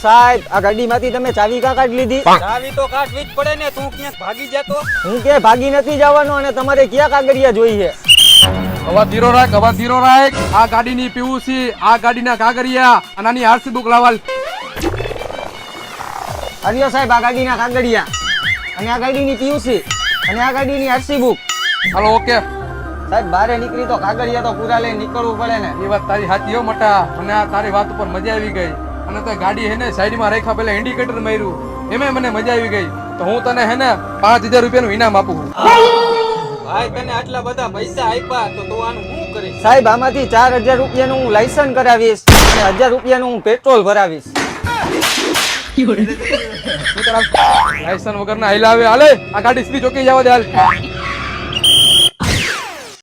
સાહેબ આ ગાડીમાંથી તમે ચાવી કા કાઢી લીધી? ચાવી તો કાઢવી જ પડે ને, તું ક્યાંક ભાગી જતો. હું કે ભાગી નથી જવાનો અને તમારે ક્યાં કાગળિયા જોઈએ? અવાજ ધીરો રાખ. આ ગાડીની પીયુસી, આ ગાડીના કાગળિયા અને આની આરસી બુક લાવાલ. આવ્યો સાહેબ આ ગાડીના કાગળિયા અને આ ગાડીની પીયુસી અને આ ગાડીની આરસી બુક. Hello okay. સાહેબ બારે નીકળી તો કાગળિયા તો પૂરા લઈને નીકળવું પડે ને. એ વાત તારી સાચી હો મટા, મને આ તારી વાત ઉપર મજા આવી ગઈ. અને તે ગાડી હેને સાઈડમાં રાખ્યા પેલા ઇન્ડિકેટર માર્યું, એમાં મને મજા આવી ગઈ. તો હું તને હેને 5000 રૂપિયાનું ઇનામ આપું. ભાઈ તને આટલા બધા પૈસા આપ્યા તો તું આનું શું કરીશ? સાહેબ આમાંથી 4000 રૂપિયાનું હું લાયસન્સ કરાવીશ અને 1000 રૂપિયાનું હું પેટ્રોલ ભરાવીશ. લાયસન્સ વગરના હાલે આ ગાડી સીધી ચોકી જવા દે હાલ.